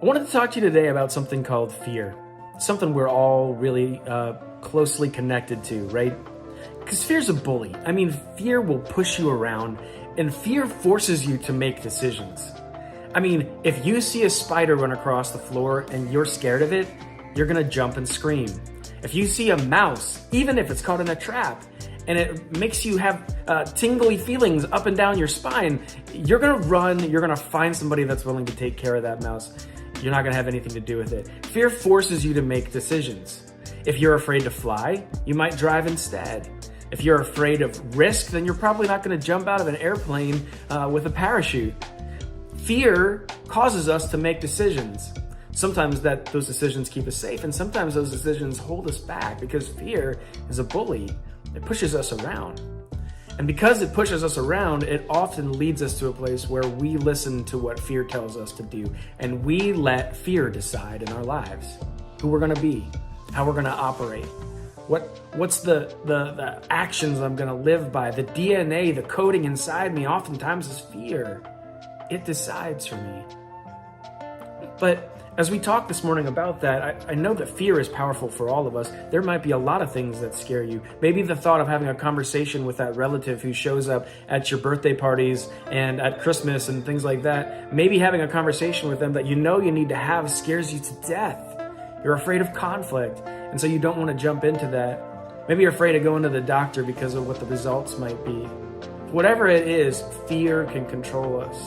I wanted to talk to you today about something called fear. Something we're all really closely connected to, right? Because fear's a bully. I mean, fear will push you around, and fear forces you to make decisions. I mean, if you see a spider run across the floor and you're scared of it, you're gonna jump and scream. If you see a mouse, even if it's caught in a trap, and it makes you have tingly feelings up and down your spine, you're gonna run, you're gonna find somebody that's willing to take care of that mouse. You're not gonna have anything to do with it. Fear forces you to make decisions. If you're afraid to fly, you might drive instead. If you're afraid of risk, then you're probably not gonna jump out of an airplane with a parachute. Fear causes us to make decisions. Sometimes those decisions keep us safe, and sometimes those decisions hold us back because fear is a bully. It pushes us around. And because it pushes us around, it often leads us to a place where we listen to what fear tells us to do, and we let fear decide in our lives who we're gonna be, how we're gonna operate, what's the actions I'm gonna live by. The DNA, the coding inside me oftentimes is fear. It decides for me. But as we talk this morning about that, I know that fear is powerful for all of us. There might be a lot of things that scare you. Maybe the thought of having a conversation with that relative who shows up at your birthday parties and at Christmas and things like that. Maybe having a conversation with them that you know you need to have scares you to death. You're afraid of conflict, and so you don't want to jump into that. Maybe you're afraid of going to the doctor because of what the results might be. Whatever it is, fear can control us.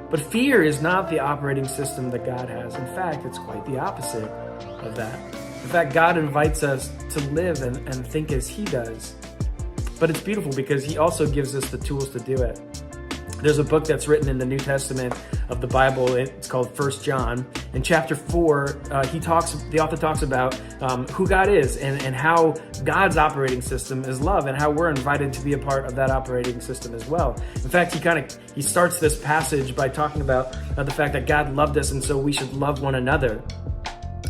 But fear is not the operating system that God has. In fact, it's quite the opposite of that. In fact, God invites us to live and think as He does. But it's beautiful because He also gives us the tools to do it. There's a book that's written in the New Testament of the Bible. It's called 1 John. In chapter 4, the author talks about who God is and how God's operating system is love and how we're invited to be a part of that operating system as well. In fact, he starts this passage by talking about the fact that God loved us and so we should love one another.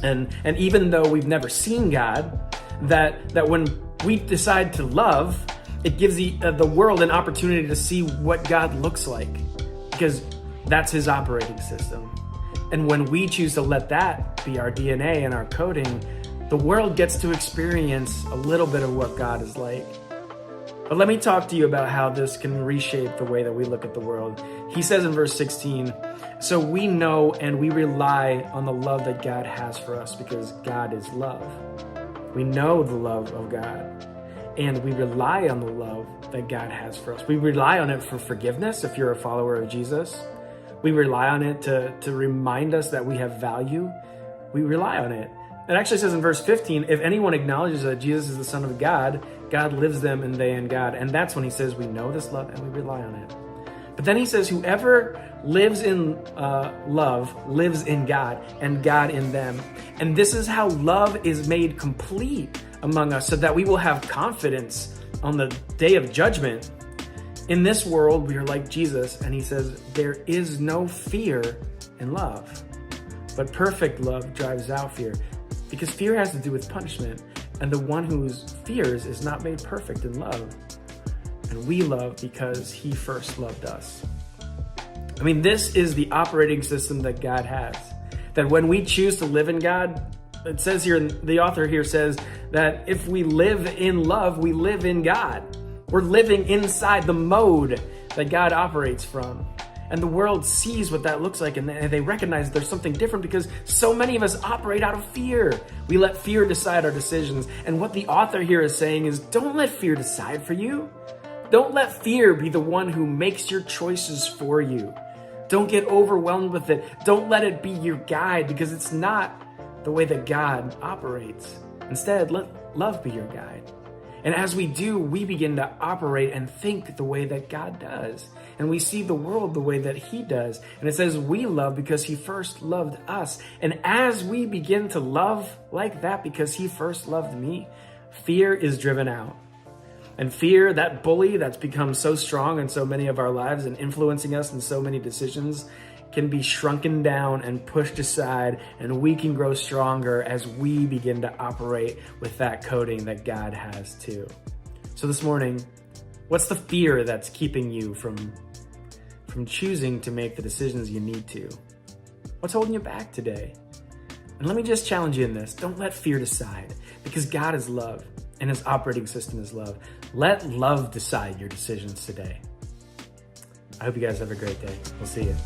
And even though we've never seen God, that when we decide to love, it gives the world an opportunity to see what God looks like, because that's His operating system. And when we choose to let that be our DNA and our coding, the world gets to experience a little bit of what God is like. But let me talk to you about how this can reshape the way that we look at the world. He says in verse 16, "So we know and we rely on the love that God has for us because God is love." We know the love of God. And we rely on the love that God has for us. We rely on it for forgiveness if you're a follower of Jesus. We rely on it to remind us that we have value. We rely on it. It actually says in verse 15, if anyone acknowledges that Jesus is the Son of God, God lives them and they in God. And that's when he says we know this love and we rely on it. But then he says whoever lives in love lives in God and God in them. And this is how love is made complete among us so that we will have confidence on the day of judgment. In this world, we are like Jesus, and he says, there is no fear in love, but perfect love drives out fear, because fear has to do with punishment, and the one who fears is not made perfect in love. And we love because he first loved us. I mean, this is the operating system that God has, that when we choose to live in God, it says here, the author here says that if we live in love, we live in God. We're living inside the mode that God operates from. And the world sees what that looks like and they recognize there's something different because so many of us operate out of fear. We let fear decide our decisions. And what the author here is saying is don't let fear decide for you. Don't let fear be the one who makes your choices for you. Don't get overwhelmed with it. Don't let it be your guide because it's not the way that God operates. Instead, let love be your guide. And as we do, we begin to operate and think the way that God does. And we see the world the way that he does. And it says we love because he first loved us. And as we begin to love like that because he first loved me, fear is driven out. And fear, that bully that's become so strong in so many of our lives and influencing us in so many decisions, can be shrunken down and pushed aside, and we can grow stronger as we begin to operate with that coding that God has too. So this morning, what's the fear that's keeping you from choosing to make the decisions you need to? What's holding you back today? And let me just challenge you in this. Don't let fear decide, because God is love and his operating system is love. Let love decide your decisions today. I hope you guys have a great day. We'll see you.